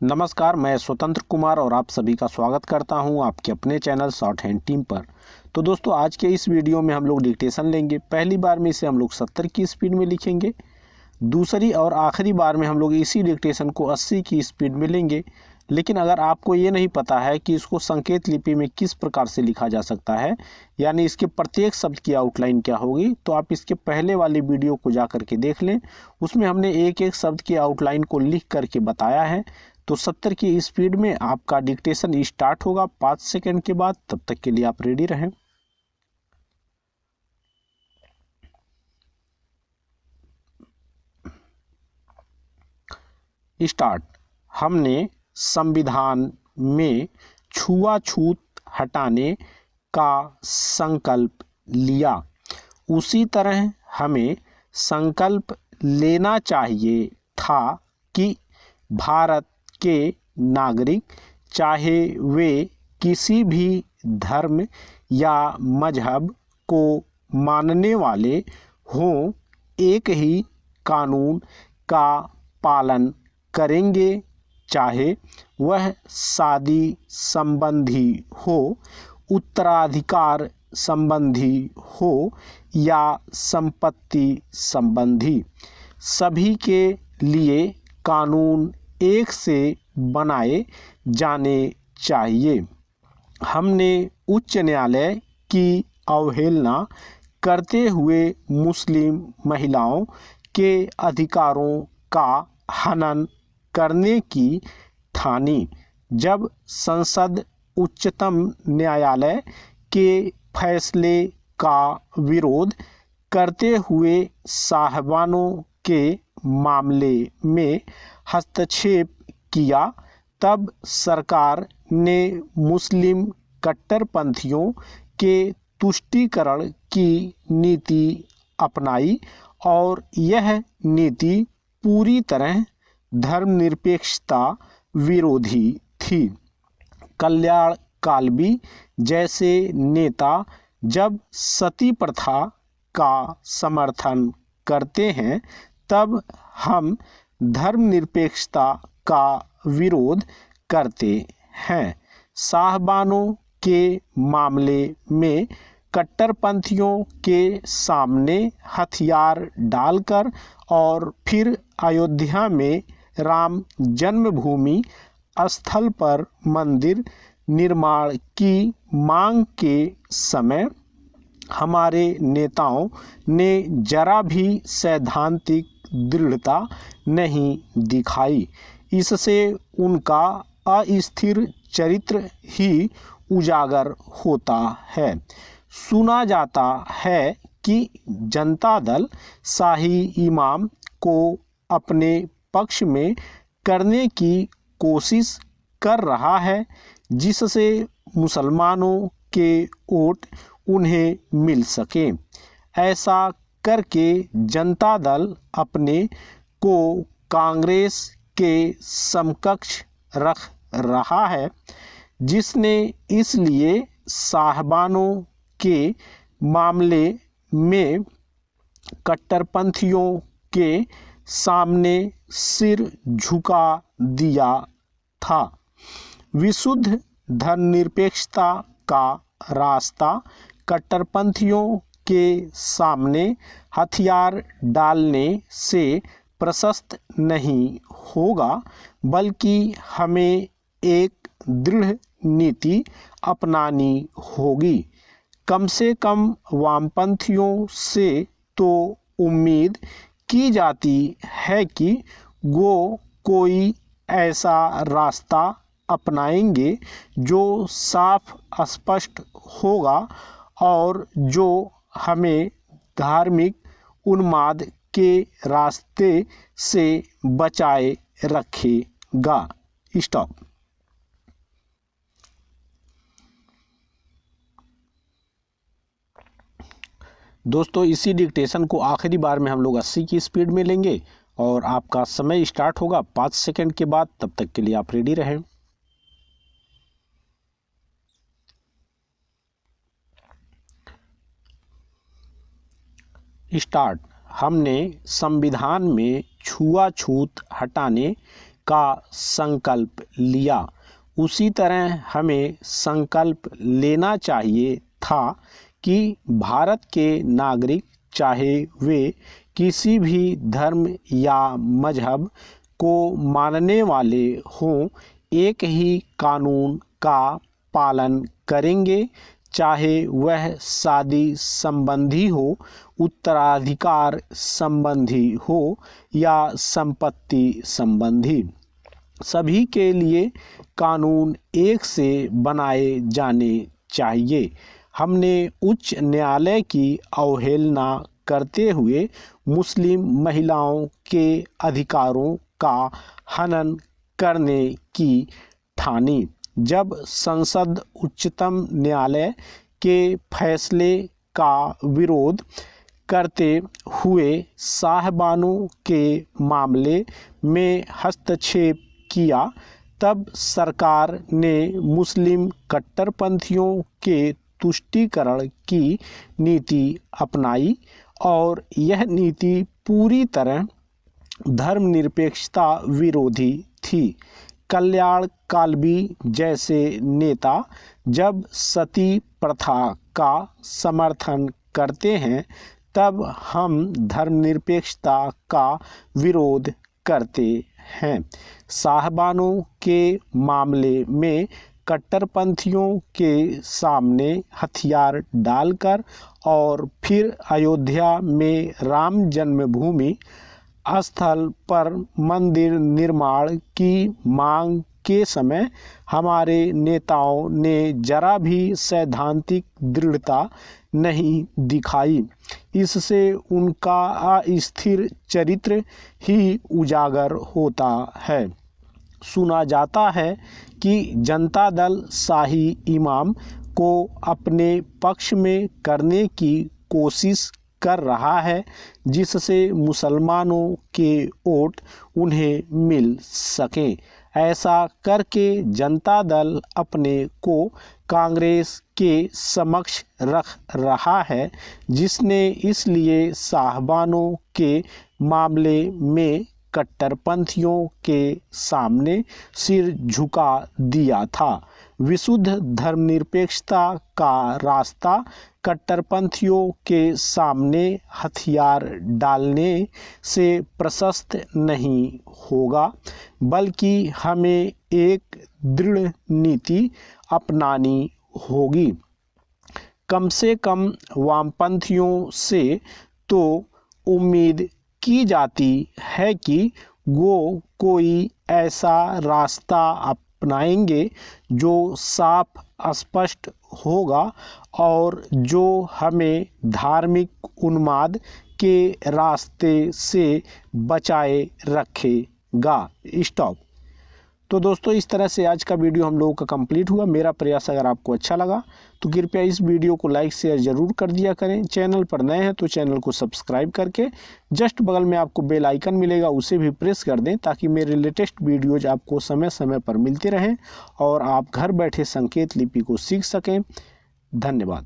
नमस्कार, मैं स्वतंत्र कुमार और आप सभी का स्वागत करता हूं आपके अपने चैनल शॉर्ट हैंड टीम पर। तो दोस्तों, आज के इस वीडियो में हम लोग डिक्टेशन लेंगे। पहली बार में इसे हम लोग 70 की स्पीड में लिखेंगे। दूसरी और आखिरी बार में हम लोग इसी डिक्टेशन को 80 की स्पीड में लेंगे। लेकिन अगर आपको ये नहीं पता है कि इसको संकेत लिपि में किस प्रकार से लिखा जा सकता है, यानी इसके प्रत्येक शब्द की आउटलाइन क्या होगी, तो आप इसके पहले वाली वीडियो को जा करके देख लें। उसमें हमने एक एक शब्द की आउटलाइन को लिख करके बताया है। तो 70 की स्पीड में आपका डिक्टेशन स्टार्ट होगा 5 सेकंड के बाद। तब तक के लिए आप रेडी रहें। स्टार्ट। हमने संविधान में छुआछूत हटाने का संकल्प लिया। उसी तरह हमें संकल्प लेना चाहिए था कि भारत के नागरिक, चाहे वे किसी भी धर्म या मजहब को मानने वाले हों, एक ही कानून का पालन करेंगे, चाहे वह शादी संबंधी हो, उत्तराधिकार संबंधी हो या संपत्ति संबंधी। सभी के लिए कानून एक से बनाए जाने चाहिए। हमने उच्च न्यायालय की अवहेलना करते हुए मुस्लिम महिलाओं के अधिकारों का हनन करने की ठानी। जब संसद उच्चतम न्यायालय के फैसले का विरोध करते हुए साहिबानों के मामले में हस्तक्षेप किया, तब सरकार ने मुस्लिम कट्टरपंथियों के तुष्टीकरण की नीति अपनाई और यह नीति पूरी तरह धर्मनिरपेक्षता विरोधी थी। कल्याण कालबी जैसे नेता जब सती प्रथा का समर्थन करते हैं, तब हम धर्मनिरपेक्षता का विरोध करते हैं। साहिबानों के मामले में कट्टरपंथियों के सामने हथियार डालकर और फिर अयोध्या में राम जन्मभूमि स्थल पर मंदिर निर्माण की मांग के समय हमारे नेताओं ने जरा भी सैद्धांतिक दृढ़ता नहीं दिखाई। इससे उनका अस्थिर चरित्र ही उजागर होता है। सुना जाता है कि जनता दल शाही इमाम को अपने पक्ष में करने की कोशिश कर रहा है, जिससे मुसलमानों के वोट उन्हें मिल सके। ऐसा करके जनता दल अपने को कांग्रेस के समकक्ष रख रहा है, जिसने इसलिए साहिबानों के मामले में कट्टरपंथियों के सामने सिर झुका दिया था। विशुद्ध धर्मनिरपेक्षता का रास्ता कट्टरपंथियों के सामने हथियार डालने से प्रशस्त नहीं होगा, बल्कि हमें एक दृढ़ नीति अपनानी होगी। कम से कम वामपंथियों से तो उम्मीद की जाती है कि वो कोई ऐसा रास्ता अपनाएंगे जो साफ स्पष्ट होगा और जो हमें धार्मिक उन्माद के रास्ते से बचाए रखेगा। स्टॉप। दोस्तों, इसी डिक्टेशन को आखिरी बार में हम लोग 80 की स्पीड में लेंगे और आपका समय स्टार्ट होगा 5 सेकंड के बाद। तब तक के लिए आप रेडी रहें। स्टार्ट। हमने संविधान में छुआछूत हटाने का संकल्प लिया, उसी तरह हमें संकल्प लेना चाहिए था कि भारत के नागरिक चाहे वे किसी भी धर्म या मजहब को मानने वाले हों, एक ही कानून का पालन करेंगे, चाहे वह शादी संबंधी हो, उत्तराधिकार संबंधी हो या संपत्ति संबंधी। सभी के लिए कानून एक से बनाए जाने चाहिए। हमने उच्च न्यायालय की अवहेलना करते हुए मुस्लिम महिलाओं के अधिकारों का हनन करने की ठानी। जब संसद उच्चतम न्यायालय के फैसले का विरोध करते हुए साहिबानों के मामले में हस्तक्षेप किया, तब सरकार ने मुस्लिम कट्टरपंथियों के तुष्टीकरण की नीति अपनाई और यह नीति पूरी तरह धर्मनिरपेक्षता विरोधी थी। कल्याण कालबी जैसे नेता जब सती प्रथा का समर्थन करते हैं, तब हम धर्मनिरपेक्षता का विरोध करते हैं। साहिबानों के मामले में कट्टरपंथियों के सामने हथियार डालकर और फिर अयोध्या में राम जन्मभूमि स्थल पर मंदिर निर्माण की मांग के समय हमारे नेताओं ने जरा भी सैद्धांतिक दृढ़ता नहीं दिखाई। इससे उनका अस्थिर चरित्र ही उजागर होता है। सुना जाता है कि जनता दल शाही इमाम को अपने पक्ष में करने की कोशिश कर रहा है, जिससे मुसलमानों के वोट उन्हें मिल सकें। ऐसा करके जनता दल अपने को कांग्रेस के समक्ष रख रहा है, जिसने इसलिए साहिबानों के मामले में कट्टरपंथियों के सामने सिर झुका दिया था। विशुद्ध धर्मनिरपेक्षता का रास्ता कट्टरपंथियों के सामने हथियार डालने से प्रशस्त नहीं होगा, बल्कि हमें एक दृढ़ नीति अपनानी होगी। कम से कम वामपंथियों से तो उम्मीद की जाती है कि वो कोई ऐसा रास्ता अपनाएंगे जो साफ स्पष्ट होगा और जो हमें धार्मिक उन्माद के रास्ते से बचाए रखेगा। स्टॉप। तो दोस्तों, इस तरह से आज का वीडियो हम लोगों का कंप्लीट हुआ। मेरा प्रयास अगर आपको अच्छा लगा तो कृपया इस वीडियो को लाइक शेयर ज़रूर कर दिया करें। चैनल पर नए हैं तो चैनल को सब्सक्राइब करके जस्ट बगल में आपको बेल आइकन मिलेगा, उसे भी प्रेस कर दें ताकि मेरे लेटेस्ट वीडियोज आपको समय समय पर मिलते रहें और आप घर बैठे संकेत लिपि को सीख सकें। धन्यवाद।